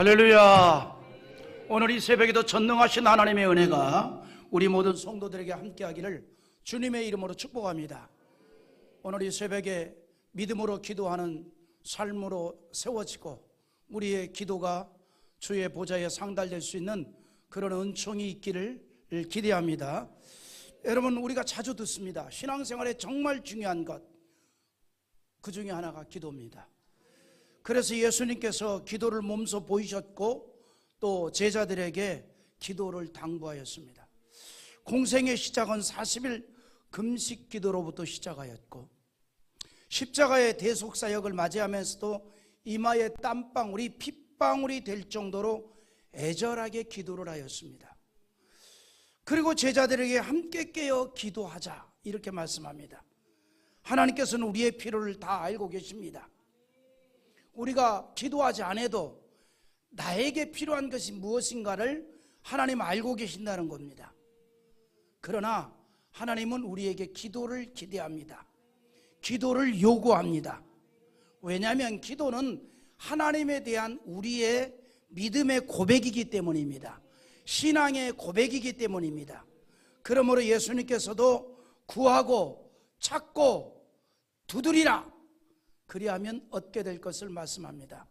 할렐루야. 오늘 이 새벽에도 전능하신 하나님의 은혜가 우리 모든 성도들에게 함께하기를 주님의 이름으로 축복합니다. 오늘 이 새벽에 믿음으로 기도하는 삶으로 세워지고 우리의 기도가 주의 보좌에 상달될 수 있는 그런 은총이 있기를 기대합니다. 여러분, 우리가 자주 듣습니다. 신앙생활에 정말 중요한 것, 그 중에 하나가 기도입니다. 그래서 예수님께서 기도를 몸소 보이셨고 또 제자들에게 기도를 당부하였습니다. 공생의 시작은 40일 금식 기도로부터 시작하였고 십자가의 대속사역을 맞이하면서도 이마에 땀방울이 핏방울이 될 정도로 애절하게 기도를 하였습니다. 그리고 제자들에게 함께 깨어 기도하자 이렇게 말씀합니다. 하나님께서는 우리의 필요를 다 알고 계십니다. 우리가 기도하지 않아도 나에게 필요한 것이 무엇인가를 하나님 알고 계신다는 겁니다. 그러나 하나님은 우리에게 기도를 기대합니다. 기도를 요구합니다. 왜냐하면 기도는 하나님에 대한 우리의 믿음의 고백이기 때문입니다. 신앙의 고백이기 때문입니다. 그러므로 예수님께서도 구하고 찾고 두드리라 그리하면 얻게 될 것을 말씀합니다.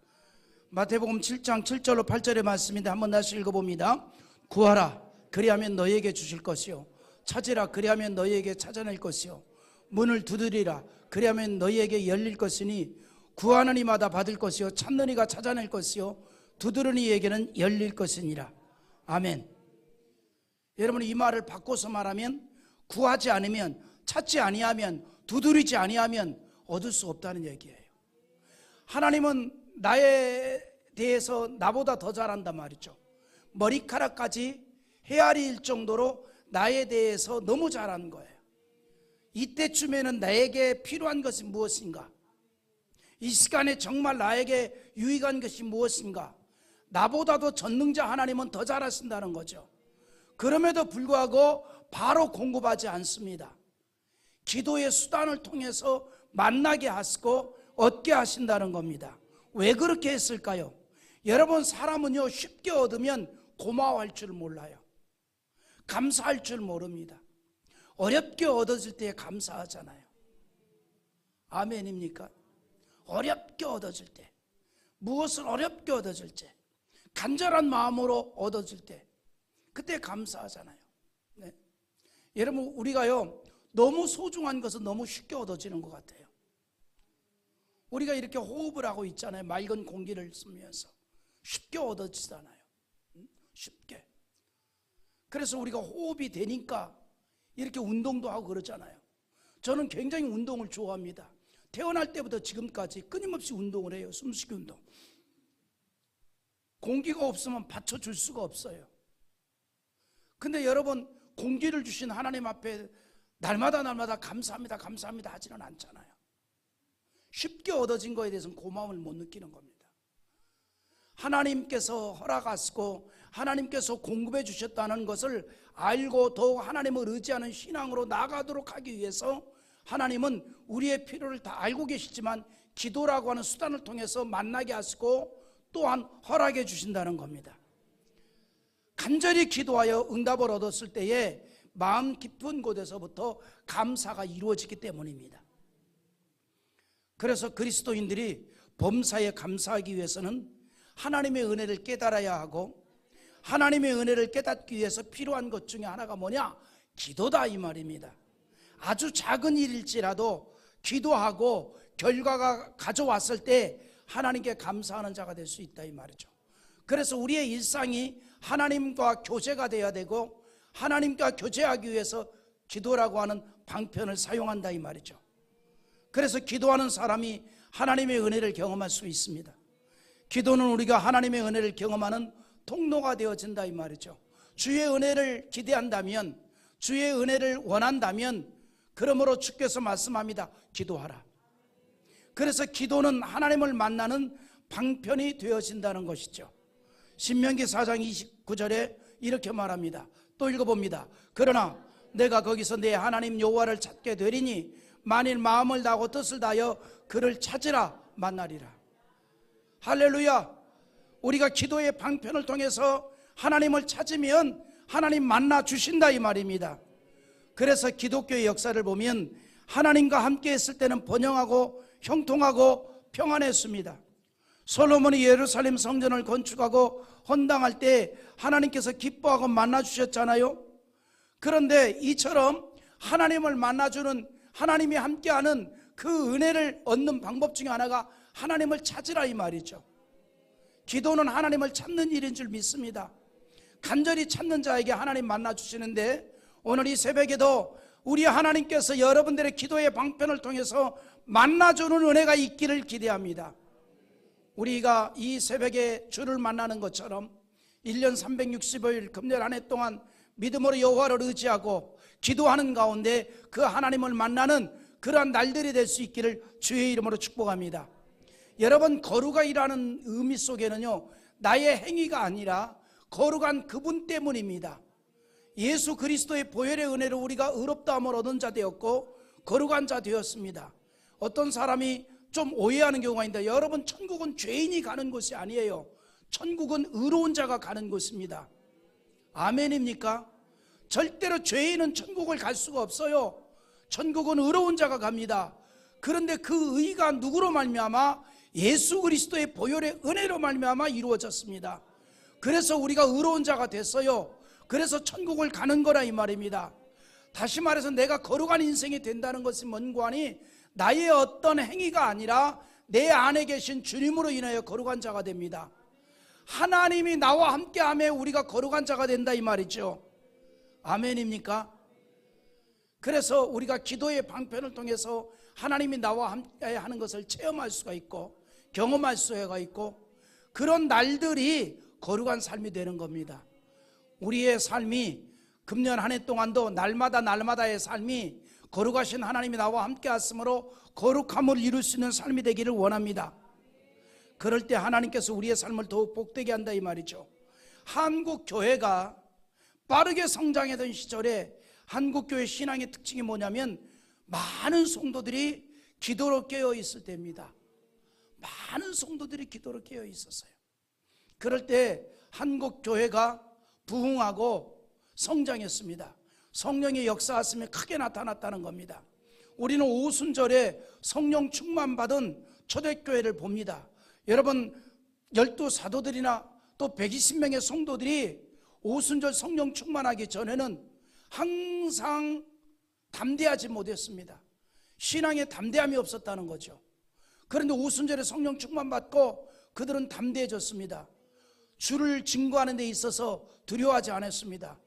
마태복음 7장 7절로 8절의 말씀인데 한번 다시 읽어봅니다. 구하라 그리하면 너희에게 주실 것이요 찾으라 그리하면 너희에게 찾아낼 것이요 문을 두드리라 그리하면 너희에게 열릴 것이니 구하는 이마다 받을 것이요 찾는 이가 찾아낼 것이요 두드리는 이에게는 열릴 것이니라. 아멘. 여러분, 이 말을 바꿔서 말하면 구하지 않으면, 찾지 아니하면, 두드리지 아니하면 얻을 수 없다는 얘기예요. 하나님은 나에 대해서 나보다 더 잘한단 말이죠. 머리카락까지 헤아릴 정도로 나에 대해서 너무 잘하는 거예요. 이때쯤에는 나에게 필요한 것이 무엇인가? 이 시간에 정말 나에게 유익한 것이 무엇인가? 나보다도 전능자 하나님은 더 잘하신다는 거죠. 그럼에도 불구하고 바로 공급하지 않습니다. 기도의 수단을 통해서 만나게 하시고 얻게 하신다는 겁니다. 왜 그렇게 했을까요? 여러분, 사람은요 쉽게 얻으면 고마워할 줄 몰라요. 감사할 줄 모릅니다. 어렵게 얻어질 때 감사하잖아요. 아멘입니까? 어렵게 얻어질 때, 무엇을 어렵게 얻어질 때, 간절한 마음으로 얻어질 때 그때 감사하잖아요. 네. 여러분, 우리가요 너무 소중한 것은 너무 쉽게 얻어지는 것 같아요. 우리가 이렇게 호흡을 하고 있잖아요. 맑은 공기를 쓰면서 쉽게 얻어지잖아요. 쉽게. 그래서 우리가 호흡이 되니까 이렇게 운동도 하고 그러잖아요. 저는 굉장히 운동을 좋아합니다. 태어날 때부터 지금까지 끊임없이 운동을 해요. 숨쉬기 운동. 공기가 없으면 받쳐줄 수가 없어요. 근데 여러분, 공기를 주신 하나님 앞에 날마다 감사합니다 감사합니다 하지는 않잖아요. 쉽게 얻어진 거에 대해서는 고마움을 못 느끼는 겁니다. 하나님께서 허락하시고 하나님께서 공급해 주셨다는 것을 알고 더욱 하나님을 의지하는 신앙으로 나아가도록 하기 위해서 하나님은 우리의 필요를 다 알고 계시지만 기도라고 하는 수단을 통해서 만나게 하시고 또한 허락해 주신다는 겁니다. 간절히 기도하여 응답을 얻었을 때에 마음 깊은 곳에서부터 감사가 이루어지기 때문입니다. 그래서 그리스도인들이 범사에 감사하기 위해서는 하나님의 은혜를 깨달아야 하고, 하나님의 은혜를 깨닫기 위해서 필요한 것 중에 하나가 뭐냐? 기도다 이 말입니다. 아주 작은 일일지라도 기도하고 결과가 가져왔을 때 하나님께 감사하는 자가 될 수 있다 이 말이죠. 그래서 우리의 일상이 하나님과 교제가 되어야 되고, 하나님과 교제하기 위해서 기도라고 하는 방편을 사용한다 이 말이죠. 그래서 기도하는 사람이 하나님의 은혜를 경험할 수 있습니다. 기도는 우리가 하나님의 은혜를 경험하는 통로가 되어진다 이 말이죠. 주의 은혜를 기대한다면, 주의 은혜를 원한다면, 그러므로 주께서 말씀합니다. 기도하라. 그래서 기도는 하나님을 만나는 방편이 되어진다는 것이죠. 신명기 4장 29절에 이렇게 말합니다. 또 읽어봅니다. 그러나 내가 거기서 내 하나님 여호와를 찾게 되리니 만일 마음을 다하고 뜻을 다하여 그를 찾으라 만나리라. 할렐루야. 우리가 기도의 방편을 통해서 하나님을 찾으면 하나님 만나 주신다 이 말입니다. 그래서 기독교의 역사를 보면 하나님과 함께 했을 때는 번영하고 형통하고 평안했습니다. 솔로몬이 예루살렘 성전을 건축하고 헌당할 때 하나님께서 기뻐하고 만나 주셨잖아요. 그런데 이처럼 하나님을 만나주는, 하나님이 함께하는 그 은혜를 얻는 방법 중에 하나가 하나님을 찾으라 이 말이죠. 기도는 하나님을 찾는 일인 줄 믿습니다. 간절히 찾는 자에게 하나님 만나 주시는데, 오늘 이 새벽에도 우리 하나님께서 여러분들의 기도의 방편을 통해서 만나주는 은혜가 있기를 기대합니다. 우리가 이 새벽에 주를 만나는 것처럼 1년 365일 금년 한 해 동안 믿음으로 여호와를 의지하고 기도하는 가운데 그 하나님을 만나는 그러한 날들이 될 수 있기를 주의 이름으로 축복합니다. 여러분, 거룩이라는 의미 속에는요, 나의 행위가 아니라 거룩한 그분 때문입니다. 예수 그리스도의 보혈의 은혜로 우리가 의롭다함을 얻은 자 되었고 거룩한 자 되었습니다. 어떤 사람이 좀 오해하는 경우가 있는데, 여러분, 천국은 죄인이 가는 곳이 아니에요. 천국은 의로운 자가 가는 곳입니다. 아멘입니까? 절대로 죄인은 천국을 갈 수가 없어요. 천국은 의로운 자가 갑니다. 그런데 그 의가 누구로 말미암아? 예수 그리스도의 보혈의 은혜로 말미암아 이루어졌습니다. 그래서 우리가 의로운 자가 됐어요. 그래서 천국을 가는 거라 이 말입니다. 다시 말해서 내가 거룩한 인생이 된다는 것이 뭔고 하니, 나의 어떤 행위가 아니라 내 안에 계신 주님으로 인하여 거룩한 자가 됩니다. 하나님이 나와 함께하며 우리가 거룩한 자가 된다 이 말이죠. 아멘입니까? 그래서 우리가 기도의 방편을 통해서 하나님이 나와 함께 하는 것을 체험할 수가 있고 경험할 수가 있고, 그런 날들이 거룩한 삶이 되는 겁니다. 우리의 삶이 금년 한 해 동안도 날마다의 삶이 거룩하신 하나님이 나와 함께 하심으로 거룩함을 이룰 수 있는 삶이 되기를 원합니다. 그럴 때 하나님께서 우리의 삶을 더욱 복되게 한다 이 말이죠. 한국 교회가 빠르게 성장하던 시절에 한국교회 신앙의 특징이 뭐냐면, 많은 성도들이 기도로 깨어 있을 때입니다. 많은 성도들이 기도로 깨어 있었어요. 그럴 때 한국교회가 부흥하고 성장했습니다. 성령의 역사하심이 크게 나타났다는 겁니다. 우리는 오순절에 성령 충만받은 초대교회를 봅니다. 여러분, 12사도들이나 또 120명의 성도들이 오순절 성령 충만하기 전에는 항상 담대하지 못했습니다. 신앙에 담대함이 없었다는 거죠. 그런데 오순절에 성령 충만받고 그들은 담대해졌습니다. 주를 증거하는 데 있어서 두려워하지 않았습니다.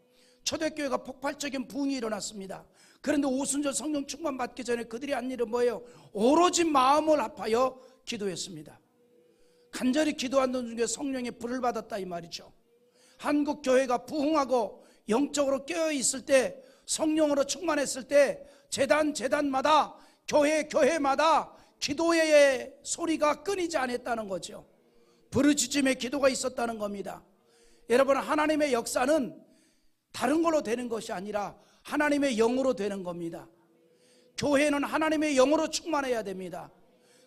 초대교회가 폭발적인 부흥이 일어났습니다. 그런데 오순절 성령 충만받기 전에 그들이 한 일은 뭐예요? 오로지 마음을 합하여 기도했습니다. 간절히 기도하는 중에 성령의 불을 받았다 이 말이죠. 한국 교회가 부흥하고 영적으로 깨어있을 때, 성령으로 충만했을 때 제단마다 교회마다 기도의 소리가 끊이지 않았다는 거죠. 부르짖음의 기도가 있었다는 겁니다. 여러분, 하나님의 역사는 다른 걸로 되는 것이 아니라 하나님의 영으로 되는 겁니다. 교회는 하나님의 영으로 충만해야 됩니다.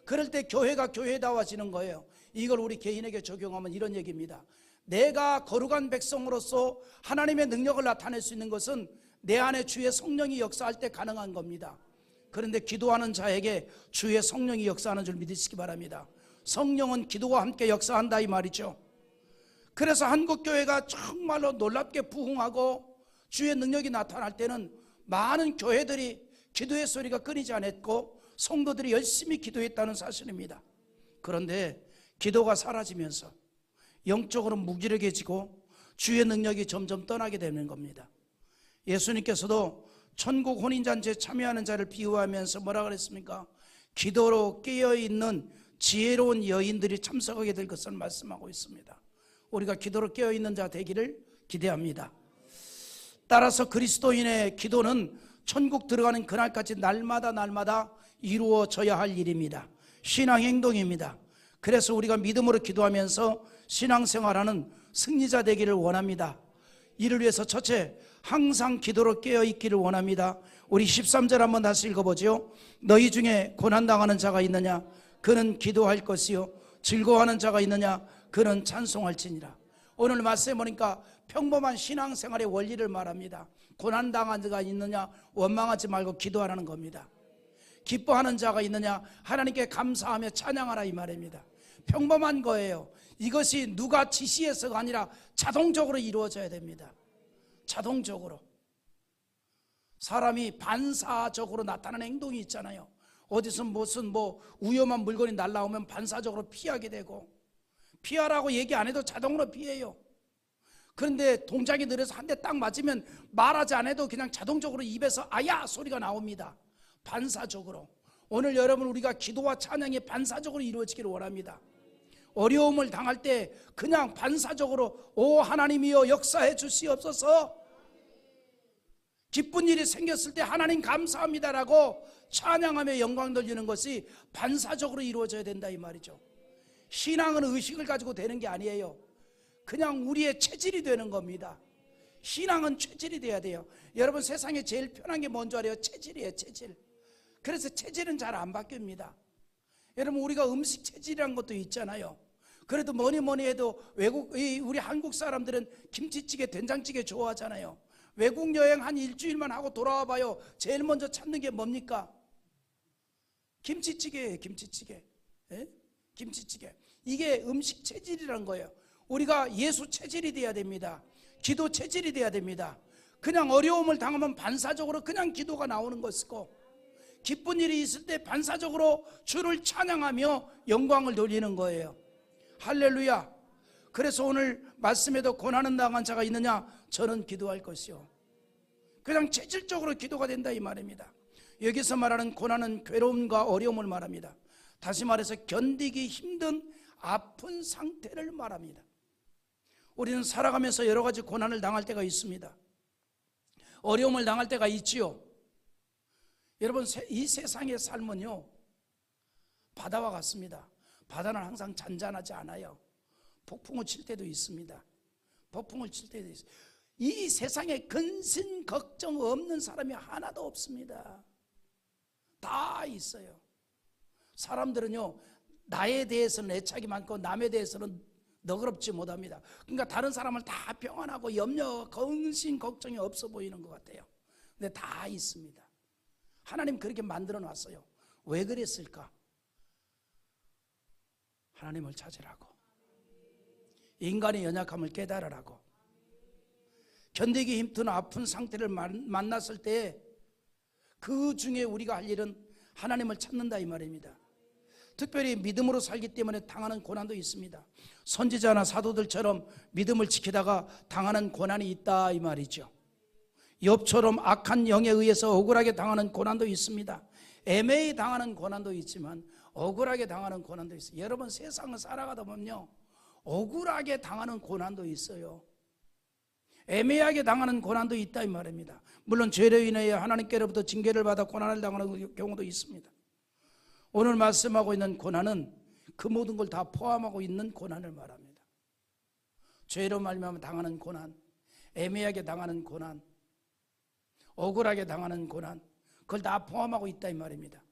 그럴 때 교회가 교회다워지는 거예요. 이걸 우리 개인에게 적용하면 이런 얘기입니다. 내가 거룩한 백성으로서 하나님의 능력을 나타낼 수 있는 것은 내 안에 주의 성령이 역사할 때 가능한 겁니다. 그런데 기도하는 자에게 주의 성령이 역사하는 줄 믿으시기 바랍니다. 성령은 기도와 함께 역사한다 이 말이죠. 그래서 한국교회가 정말로 놀랍게 부흥하고 주의 능력이 나타날 때는 많은 교회들이 기도의 소리가 끊이지 않았고 성도들이 열심히 기도했다는 사실입니다. 그런데 기도가 사라지면서 영적으로 무기력해지고 주의 능력이 점점 떠나게 되는 겁니다. 예수님께서도 천국 혼인잔치에 참여하는 자를 비유하면서 뭐라 그랬습니까? 기도로 깨어있는 지혜로운 여인들이 참석하게 될 것을 말씀하고 있습니다. 우리가 기도로 깨어있는 자 되기를 기대합니다. 따라서 그리스도인의 기도는 천국 들어가는 그날까지 날마다 이루어져야 할 일입니다. 신앙 행동입니다. 그래서 우리가 믿음으로 기도하면서 신앙생활하는 승리자 되기를 원합니다. 이를 위해서 첫째, 항상 기도로 깨어있기를 원합니다. 우리 13절 한번 다시 읽어보죠. 너희 중에 고난당하는 자가 있느냐? 그는 기도할 것이요. 즐거워하는 자가 있느냐? 그는 찬송할지니라. 오늘 말씀해 보니까 평범한 신앙생활의 원리를 말합니다. 고난당한 자가 있느냐, 원망하지 말고 기도하라는 겁니다. 기뻐하는 자가 있느냐, 하나님께 감사하며 찬양하라, 이 말입니다. 평범한 거예요. 이것이 누가 지시해서가 아니라 자동적으로 이루어져야 됩니다. 자동적으로. 사람이 반사적으로 나타나는 행동이 있잖아요. 어디서 무슨 위험한 물건이 날라오면 반사적으로 피하게 되고, 피하라고 얘기 안 해도 자동으로 피해요. 그런데 동작이 느려서 한 대 딱 맞으면 말하지 않아도 그냥 자동적으로 입에서 아야 소리가 나옵니다. 반사적으로. 오늘 여러분, 우리가 기도와 찬양이 반사적으로 이루어지기를 원합니다. 어려움을 당할 때 그냥 반사적으로 오 하나님이여 역사해 주시옵소서, 기쁜 일이 생겼을 때 하나님 감사합니다라고 찬양하며 영광 돌리는 것이 반사적으로 이루어져야 된다, 이 말이죠. 신앙은 의식을 가지고 되는 게 아니에요. 그냥 우리의 체질이 되는 겁니다. 신앙은 체질이 돼야 돼요. 여러분, 세상에 제일 편한 게 뭔지 알아요? 체질이에요, 체질. 그래서 체질은 잘 안 바뀝니다. 여러분, 우리가 음식 체질이라는 것도 있잖아요. 그래도 뭐니 해도 우리 한국 사람들은 김치찌개, 된장찌개 좋아하잖아요. 외국 여행 한 일주일만 하고 돌아와 봐요. 제일 먼저 찾는 게 뭡니까? 김치찌개예요, 김치찌개. 예? 김치찌개. 이게 음식 체질이란 거예요. 우리가 예수 체질이 돼야 됩니다. 기도 체질이 돼야 됩니다. 그냥 어려움을 당하면 반사적으로 그냥 기도가 나오는 것이고, 기쁜 일이 있을 때 반사적으로 주를 찬양하며 영광을 돌리는 거예요. 할렐루야. 그래서 오늘 말씀에도 고난은 당한 자가 있느냐, 저는 기도할 것이요. 그냥 체질적으로 기도가 된다, 이 말입니다. 여기서 말하는 고난은 괴로움과 어려움을 말합니다. 다시 말해서 견디기 힘든 아픈 상태를 말합니다. 우리는 살아가면서 여러 가지 고난을 당할 때가 있습니다. 어려움을 당할 때가 있지요. 여러분, 이 세상의 삶은요, 바다와 같습니다. 바다는 항상 잔잔하지 않아요. 폭풍을 칠 때도 있습니다. 폭풍을 칠 때도 있어요. 이 세상에 근심 걱정 없는 사람이 하나도 없습니다. 다 있어요. 사람들은요, 나에 대해서는 애착이 많고 남에 대해서는 너그럽지 못합니다. 그러니까 다른 사람을 다 평안하고 염려, 근심, 걱정이 없어 보이는 것 같아요. 근데 다 있습니다. 하나님 그렇게 만들어 놨어요. 왜 그랬을까? 하나님을 찾으라고, 인간의 연약함을 깨달으라고. 견디기 힘든 아픈 상태를 만났을 때 그 중에 우리가 할 일은 하나님을 찾는다, 이 말입니다. 특별히 믿음으로 살기 때문에 당하는 고난도 있습니다. 선지자나 사도들처럼 믿음을 지키다가 당하는 고난이 있다, 이 말이죠. 욥처럼 악한 영에 의해서 억울하게 당하는 고난도 있습니다. 애매히 당하는 고난도 있지만 억울하게 당하는 고난도 있어요. 여러분, 세상을 살아가다 보면요, 억울하게 당하는 고난도 있어요. 애매하게 당하는 고난도 있다, 이 말입니다. 물론 죄로 인하여 하나님께로부터 징계를 받아 고난을 당하는 경우도 있습니다. 오늘 말씀하고 있는 고난은 그 모든 걸 다 포함하고 있는 고난을 말합니다. 죄로 말미암아 당하는 고난, 애매하게 당하는 고난, 억울하게 당하는 고난, 그걸 다 포함하고 있다, 이 말입니다.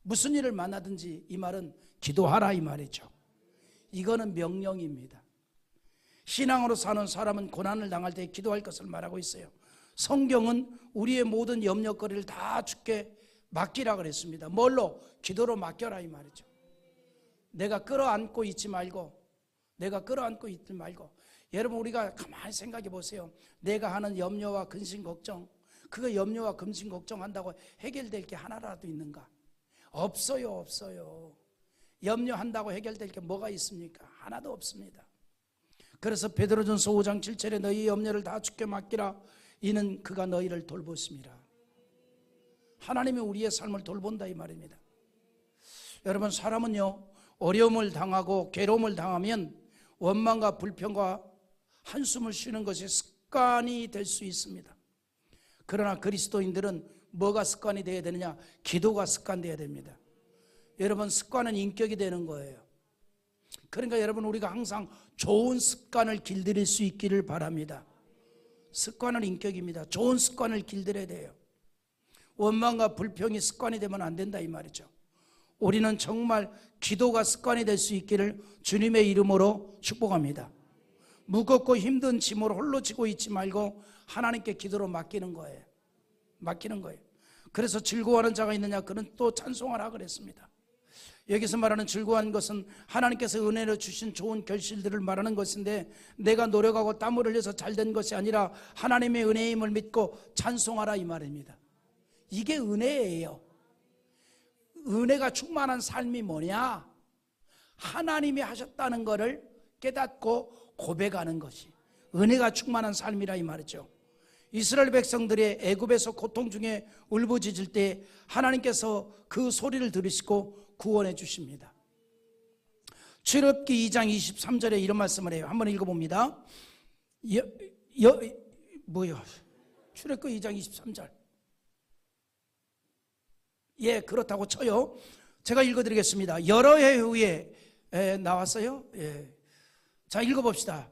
무슨 일을 만나든지 이 말은 기도하라, 이 말이죠. 이거는 명령입니다. 신앙으로 사는 사람은 고난을 당할 때 기도할 것을 말하고 있어요. 성경은 우리의 모든 염려거리를 다 주께 맡기라 그랬습니다. 뭘로? 기도로 맡겨라, 이 말이죠. 내가 끌어안고 있지 말고, 여러분, 우리가 가만히 생각해 보세요. 내가 하는 염려와 근심 걱정, 그거 염려와 근심 걱정한다고 해결될 게 하나라도 있는가? 없어요. 염려한다고 해결될 게 뭐가 있습니까? 하나도 없습니다. 그래서 베드로전서 5장 7절에 너희 염려를 다 주께 맡기라, 이는 그가 너희를 돌보심이라. 하나님이 우리의 삶을 돌본다, 이 말입니다. 여러분, 사람은요, 어려움을 당하고 괴로움을 당하면 원망과 불평과 한숨을 쉬는 것이 습관이 될 수 있습니다. 그러나 그리스도인들은 뭐가 습관이 되어야 되느냐? 기도가 습관되어야 됩니다. 여러분, 습관은 인격이 되는 거예요. 그러니까 여러분, 우리가 항상 좋은 습관을 길들일 수 있기를 바랍니다. 습관은 인격입니다. 좋은 습관을 길들여야 돼요. 원망과 불평이 습관이 되면 안 된다, 이 말이죠. 우리는 정말 기도가 습관이 될 수 있기를 주님의 이름으로 축복합니다. 무겁고 힘든 짐을 홀로 지고 있지 말고 하나님께 기도로 맡기는 거예요. 맡기는 거예요. 그래서 즐거워하는 자가 있느냐? 그는 또 찬송하라 그랬습니다. 여기서 말하는 즐거워하는 것은 하나님께서 은혜로 주신 좋은 결실들을 말하는 것인데, 내가 노력하고 땀을 흘려서 잘된 것이 아니라 하나님의 은혜임을 믿고 찬송하라 이 말입니다. 이게 은혜예요. 은혜가 충만한 삶이 뭐냐? 하나님이 하셨다는 것을 깨닫고 고백하는 것이 은혜가 충만한 삶이라 이 말이죠. 이스라엘 백성들의 애굽에서 고통 중에 울부짖을 때 하나님께서 그 소리를 들으시고 구원해 주십니다. 출애굽기 2장 23절에 이런 말씀을 해요. 한번 읽어봅니다. 출애굽기 2장 23절. 예, 그렇다고 쳐요. 제가 읽어드리겠습니다. 여러 해 후에 나왔어요. 예. 자, 읽어봅시다.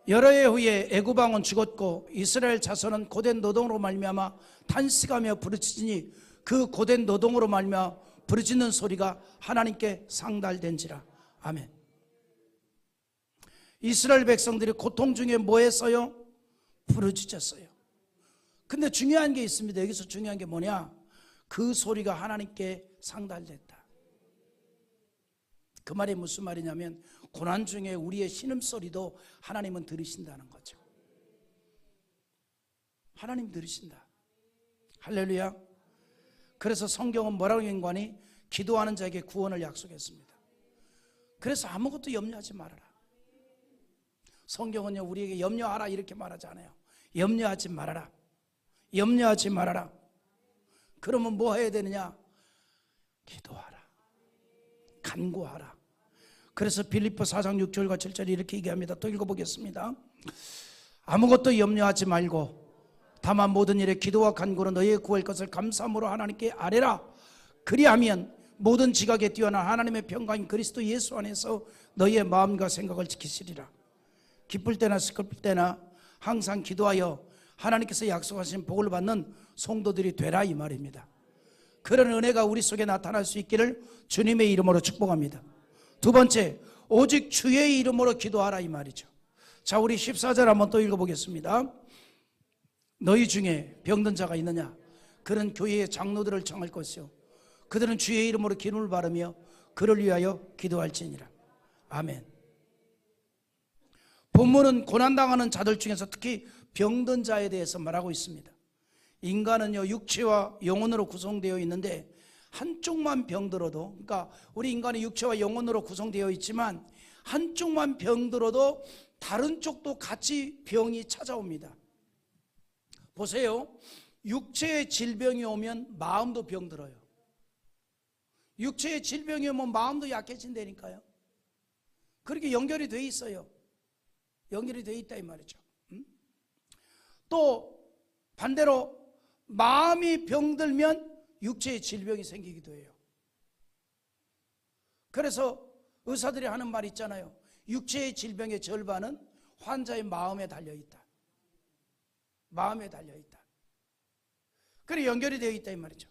여러 해 후에 애굽 왕은 죽었고 이스라엘 자손은 고된 노동으로 말미암아 탄식하며 부르짖으니 그 고된 노동으로 말미암아 부르짖는 소리가 하나님께 상달된지라. 아멘. 이스라엘 백성들이 고통 중에 뭐 했어요? 부르짖었어요. 근데 중요한 게 있습니다. 여기서 중요한 게 뭐냐? 그 소리가 하나님께 상달됐다. 그 말이 무슨 말이냐면 고난 중에 우리의 신음소리도 하나님은 들으신다는 거죠. 하나님 들으신다. 할렐루야. 그래서 성경은 뭐라고 연관이? 기도하는 자에게 구원을 약속했습니다. 그래서 아무것도 염려하지 말아라. 성경은요, 우리에게 염려하라 이렇게 말하지 않아요. 염려하지 말아라. 염려하지 말아라. 그러면 뭐 해야 되느냐? 기도하라. 간구하라. 그래서 빌립보 4장 6절과 7절이 이렇게 얘기합니다. 또 읽어보겠습니다. 아무것도 염려하지 말고 다만 모든 일에 기도와 간구로 너희의 구할 것을 감사함으로 하나님께 아뢰라. 그리하면 모든 지각에 뛰어난 하나님의 평강인 그리스도 예수 안에서 너희의 마음과 생각을 지키시리라. 기쁠 때나 슬플 때나 항상 기도하여 하나님께서 약속하신 복을 받는 성도들이 되라 이 말입니다. 그런 은혜가 우리 속에 나타날 수 있기를 주님의 이름으로 축복합니다. 두 번째, 오직 주의 이름으로 기도하라 이 말이죠. 자, 우리 14절 한번 또 읽어보겠습니다. 너희 중에 병든 자가 있느냐? 그는 교회의 장로들을 청할 것이요 그들은 주의 이름으로 기름을 바르며 그를 위하여 기도할지니라. 아멘. 본문은 고난당하는 자들 중에서 특히 병든 자에 대해서 말하고 있습니다. 인간은요, 육체와 영혼으로 구성되어 있는데 한쪽만 병들어도, 그러니까 우리 인간은 육체와 영혼으로 구성되어 있지만 한쪽만 병들어도 다른 쪽도 같이 병이 찾아옵니다. 보세요. 육체의 질병이 오면 마음도 병들어요. 육체의 질병이 오면 마음도 약해진다니까요. 그렇게 연결이 돼 있어요. 연결이 돼 있다 이 말이죠. 또 반대로 마음이 병들면 육체의 질병이 생기기도 해요. 그래서 의사들이 하는 말 있잖아요. 육체의 질병의 절반은 환자의 마음에 달려있다. 마음에 달려있다. 그래 연결이 되어 있다 이 말이죠.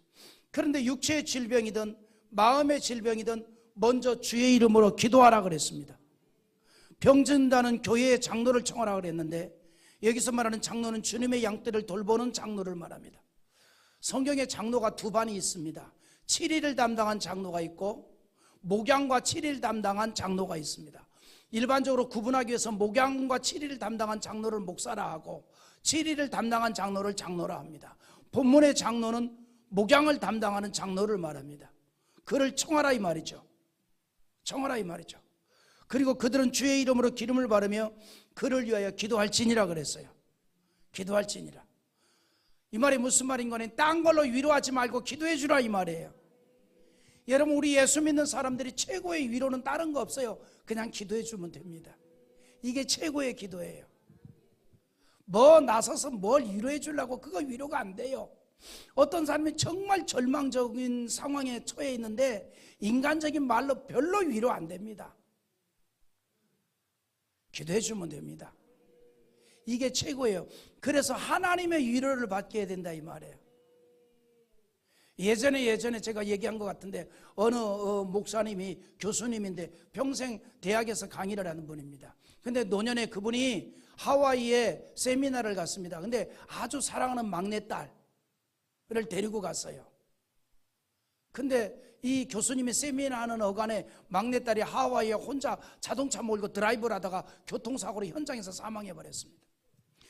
그런데 육체의 질병이든 마음의 질병이든 먼저 주의 이름으로 기도하라 그랬습니다. 병든다는 교회의 장로를 청하라 그랬는데 여기서 말하는 장로는 주님의 양떼를 돌보는 장로를 말합니다. 성경에 장로가 두 반이 있습니다. 7일을 담당한 장로가 있고 목양과 7일 담당한 장로가 있습니다. 일반적으로 구분하기 위해서 목양과 7일을 담당한 장로를 목사라 하고 7일을 담당한 장로를 장로라 합니다. 본문의 장로는 목양을 담당하는 장로를 말합니다. 그를 청하라 이 말이죠. 청하라 이 말이죠. 그리고 그들은 주의 이름으로 기름을 바르며 그를 위하여 기도할지니라 그랬어요. 기도할지니라. 이 말이 무슨 말인 거는 딴 걸로 위로하지 말고 기도해 주라 이 말이에요. 여러분, 우리 예수 믿는 사람들이 최고의 위로는 다른 거 없어요. 그냥 기도해 주면 됩니다. 이게 최고의 기도예요. 뭐 나서서 뭘 위로해 주려고, 그거 위로가 안 돼요. 어떤 사람이 정말 절망적인 상황에 처해 있는데 인간적인 말로 별로 위로 안 됩니다. 기도해 주면 됩니다. 이게 최고예요. 그래서 하나님의 위로를 받게 된다 이 말이에요. 예전에 제가 얘기한 것 같은데 어느 목사님이 교수님인데 평생 대학에서 강의를 하는 분입니다. 근데 노년에 그분이 하와이에 세미나를 갔습니다. 근데 아주 사랑하는 막내딸을 데리고 갔어요. 근데 이 교수님이 세미나하는 어간에 막내딸이 하와이에 혼자 자동차 몰고 드라이브를 하다가 교통사고로 현장에서 사망해 버렸습니다.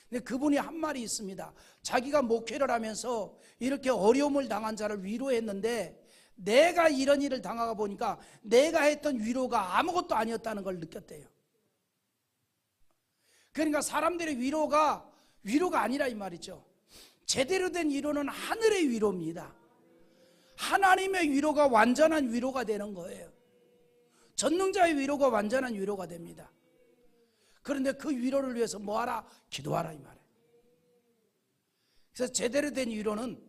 근데 그분이 한 말이 있습니다. 자기가 목회를 하면서 이렇게 어려움을 당한 자를 위로했는데 내가 이런 일을 당하고 보니까 내가 했던 위로가 아무것도 아니었다는 걸 느꼈대요. 그러니까 사람들의 위로가 아니라 이 말이죠. 제대로 된 위로는 하늘의 위로입니다. 하나님의 위로가 완전한 위로가 되는 거예요. 전능자의 위로가 완전한 위로가 됩니다. 그런데 그 위로를 위해서 뭐하라? 기도하라 이 말이에요. 그래서 제대로 된 위로는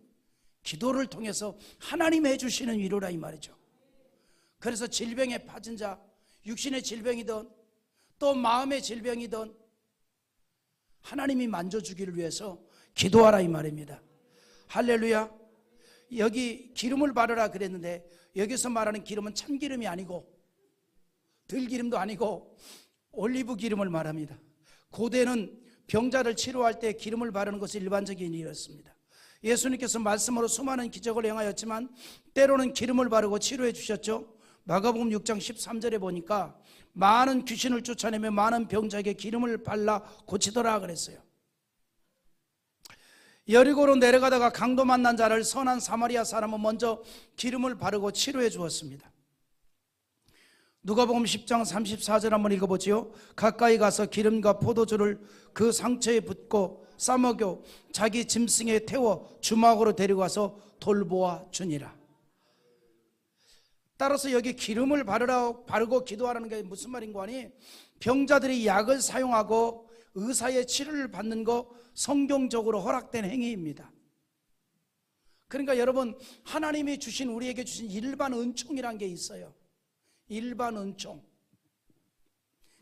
기도를 통해서 하나님이 해주시는 위로라 이 말이죠. 그래서 질병에 빠진 자, 육신의 질병이든 또 마음의 질병이든 하나님이 만져주기를 위해서 기도하라 이 말입니다. 할렐루야. 여기 기름을 바르라 그랬는데 여기서 말하는 기름은 참기름이 아니고 들기름도 아니고 올리브 기름을 말합니다. 고대는 병자를 치료할 때 기름을 바르는 것이 일반적인 일이었습니다. 예수님께서 말씀으로 수많은 기적을 행하였지만 때로는 기름을 바르고 치료해 주셨죠. 마가복음 6장 13절에 보니까 많은 귀신을 쫓아내며 많은 병자에게 기름을 발라 고치더라 그랬어요. 여리고로 내려가다가 강도 만난 자를 선한 사마리아 사람은 먼저 기름을 바르고 치료해 주었습니다. 누가복음 10장 34절 한번 읽어보지요. 가까이 가서 기름과 포도주를 그 상처에 붓고 싸먹여 자기 짐승에 태워 주막으로 데려가서 돌보아 주니라. 따라서 여기 기름을 바르고 기도하라는 게 무슨 말인가 하니 병자들이 약을 사용하고 의사의 치료를 받는 거 성경적으로 허락된 행위입니다. 그러니까 여러분 하나님이 주신 우리에게 주신 일반 은총이란 게 있어요. 일반 은총.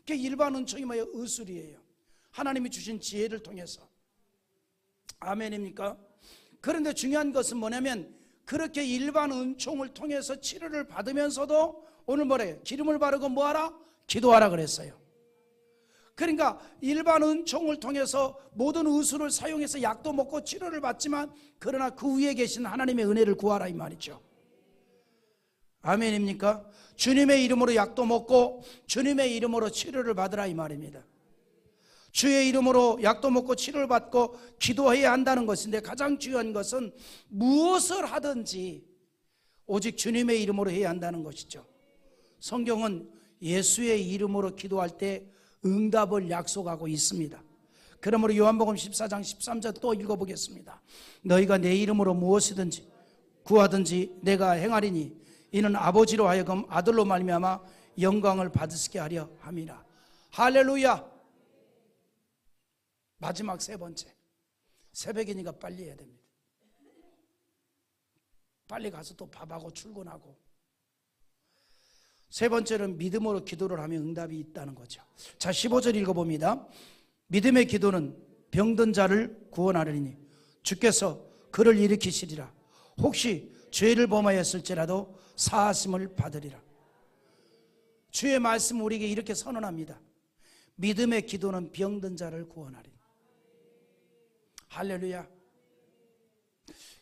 그 일반 은총이 뭐예요? 의술이에요. 하나님이 주신 지혜를 통해서. 아멘입니까? 그런데 중요한 것은 뭐냐면 그렇게 일반 은총을 통해서 치료를 받으면서도 오늘 뭐래요? 기름을 바르고 뭐하라? 기도하라 그랬어요. 그러니까 일반 은총을 통해서 모든 의술을 사용해서 약도 먹고 치료를 받지만 그러나 그 위에 계신 하나님의 은혜를 구하라 이 말이죠. 아멘입니까? 주님의 이름으로 약도 먹고 주님의 이름으로 치료를 받으라 이 말입니다. 주의 이름으로 약도 먹고 치료를 받고 기도해야 한다는 것인데 가장 중요한 것은 무엇을 하든지 오직 주님의 이름으로 해야 한다는 것이죠. 성경은 예수의 이름으로 기도할 때 응답을 약속하고 있습니다. 그러므로 요한복음 14장 13절 또 읽어보겠습니다. 너희가 내 이름으로 무엇이든지 구하든지 내가 행하리니 이는 아버지로 하여금 아들로 말미암아 영광을 받으시게 하려 함이라. 할렐루야. 마지막 세 번째, 새벽이니까 빨리 해야 됩니다. 빨리 가서 또 밥하고 출근하고. 세 번째는 믿음으로 기도를 하면 응답이 있다는 거죠. 자, 15절 읽어봅니다. 믿음의 기도는 병든 자를 구원하리니 주께서 그를 일으키시리라. 혹시 죄를 범하였을지라도 사하심을 받으리라. 주의 말씀 우리에게 이렇게 선언합니다. 믿음의 기도는 병든 자를 구원하리니. 할렐루야.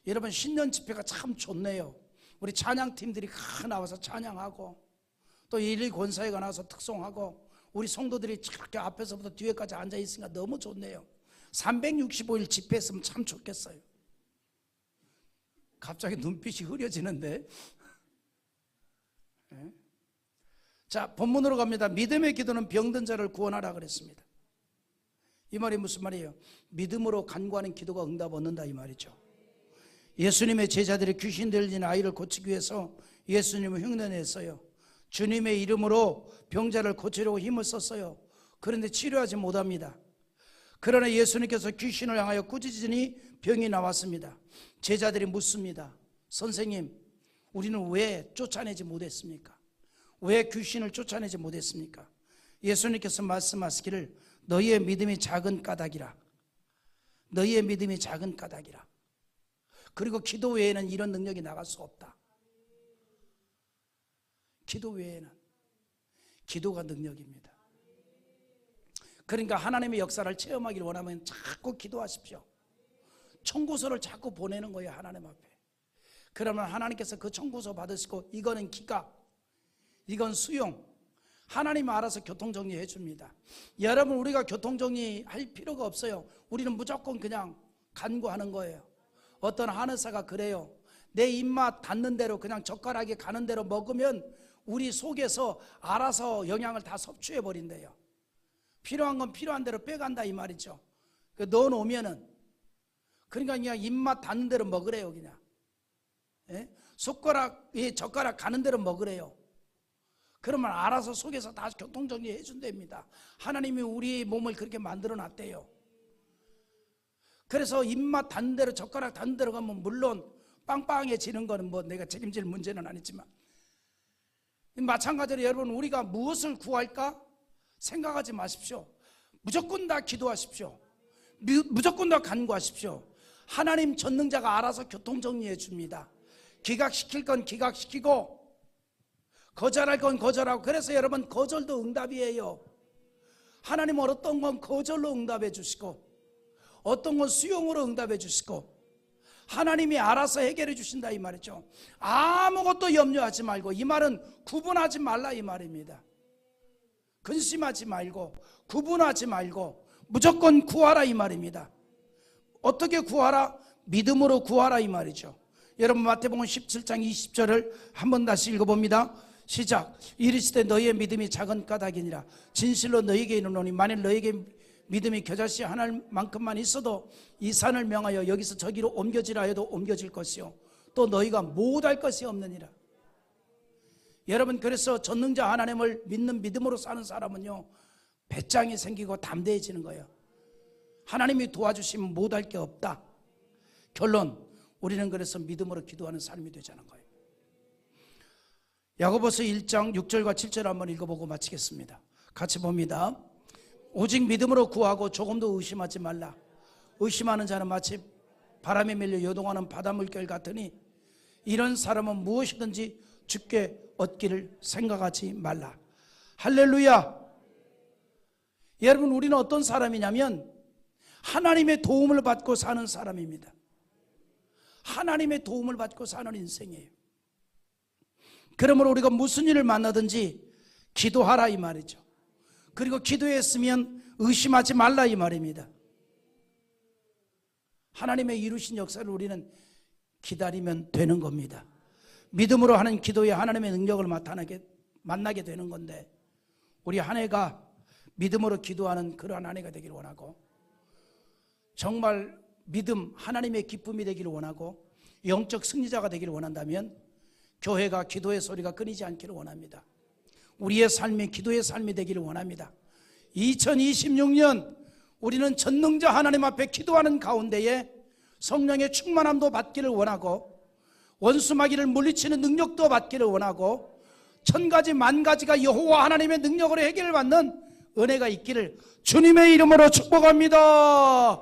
여러분 신년 집회가 참 좋네요. 우리 찬양팀들이 나와서 찬양하고 또 일일 권사회가 나와서 특송하고 우리 성도들이 저렇게 앞에서부터 뒤에까지 앉아있으니까 너무 좋네요. 365일 집회했으면 참 좋겠어요. 갑자기 눈빛이 흐려지는데. 네? 자, 본문으로 갑니다. 믿음의 기도는 병든 자를 구원하라 그랬습니다. 이 말이 무슨 말이에요? 믿음으로 간구하는 기도가 응답 얻는다 이 말이죠. 예수님의 제자들이 귀신 들린 아이를 고치기 위해서 예수님을 흉내냈어요. 주님의 이름으로 병자를 고치려고 힘을 썼어요. 그런데 치료하지 못합니다. 그러나 예수님께서 귀신을 향하여 꾸짖으니 병이 나왔습니다. 제자들이 묻습니다. 선생님, 우리는 왜 쫓아내지 못했습니까? 왜 귀신을 쫓아내지 못했습니까? 예수님께서 말씀하시기를 너희의 믿음이 작은 까닭이라. 너희의 믿음이 작은 까닭이라. 그리고 기도 외에는 이런 능력이 나갈 수 없다. 기도 외에는. 기도가 능력입니다. 그러니까 하나님의 역사를 체험하기를 원하면 자꾸 기도하십시오. 청구서를 자꾸 보내는 거예요, 하나님 앞에. 그러면 하나님께서 그 청구서 받으시고, 이거는 기각, 이건 수용, 하나님 알아서 교통정리해 줍니다. 여러분, 우리가 교통정리할 필요가 없어요. 우리는 무조건 그냥 간구하는 거예요. 어떤 한의사가 그래요. 내 입맛 닿는 대로, 그냥 젓가락이 가는 대로 먹으면 우리 속에서 알아서 영양을 다 섭취해 버린대요. 필요한 건 필요한 대로 빼간다 이 말이죠. 넣어놓으면은, 그러니까 그냥 입맛 닿는 대로 먹으래요. 그냥 숟가락에 젓가락 가는 대로 먹으래요. 그러면 알아서 속에서 다 교통정리해 준답니다. 하나님이 우리 몸을 그렇게 만들어 놨대요. 그래서 입맛 닿는 대로, 젓가락 닿는 대로 가면 물론 빵빵해지는 거는 뭐 내가 책임질 문제는 아니지만, 마찬가지로 여러분, 우리가 무엇을 구할까 생각하지 마십시오. 무조건 다 기도하십시오. 무조건 다 간구하십시오. 하나님 전능자가 알아서 교통정리해 줍니다. 기각시킬 건 기각시키고, 거절할 건 거절하고. 그래서 여러분, 거절도 응답이에요. 하나님은 어떤 건 거절로 응답해 주시고, 어떤 건 수용으로 응답해 주시고, 하나님이 알아서 해결해 주신다 이 말이죠. 아무것도 염려하지 말고, 이 말은 구분하지 말라 이 말입니다. 근심하지 말고, 구분하지 말고 무조건 구하라 이 말입니다. 어떻게 구하라? 믿음으로 구하라 이 말이죠. 여러분, 마태복음 17장 20절을 한번 다시 읽어봅니다. 시작. 이르시되 너희의 믿음이 작은 까닭이니라. 진실로 너희에게 이르노니 만일 너희에게 믿음이 겨자씨 하나만큼만 있어도 이 산을 명하여 여기서 저기로 옮겨지라 해도 옮겨질 것이요 또 너희가 못할 것이 없느니라. 여러분, 그래서 전능자 하나님을 믿는 믿음으로 사는 사람은요, 배짱이 생기고 담대해지는 거예요. 하나님이 도와주시면 못할 게 없다. 결론, 우리는 그래서 믿음으로 기도하는 삶이 되자는 거예요. 야고보서 1장 6절과 7절 한번 읽어보고 마치겠습니다. 같이 봅니다. 오직 믿음으로 구하고 조금도 의심하지 말라. 의심하는 자는 마치 바람에 밀려 요동하는 바닷물결 같으니 이런 사람은 무엇이든지 주께 얻기를 생각하지 말라. 할렐루야. 여러분, 우리는 어떤 사람이냐면 하나님의 도움을 받고 사는 사람입니다. 하나님의 도움을 받고 사는 인생이에요. 그러므로 우리가 무슨 일을 만나든지 기도하라 이 말이죠. 그리고 기도했으면 의심하지 말라 이 말입니다. 하나님의 이루신 역사를 우리는 기다리면 되는 겁니다. 믿음으로 하는 기도에 하나님의 능력을 만나게 되는 건데, 우리 한 해가 믿음으로 기도하는 그러한 한 해가 되기를 원하고, 정말 믿음, 하나님의 기쁨이 되기를 원하고, 영적 승리자가 되기를 원한다면 교회가 기도의 소리가 끊이지 않기를 원합니다. 우리의 삶이 기도의 삶이 되기를 원합니다. 2026년 우리는 전능자 하나님 앞에 기도하는 가운데에 성령의 충만함도 받기를 원하고, 원수마귀를 물리치는 능력도 받기를 원하고, 천가지 만가지가 여호와 하나님의 능력으로 해결을 받는 은혜가 있기를 주님의 이름으로 축복합니다.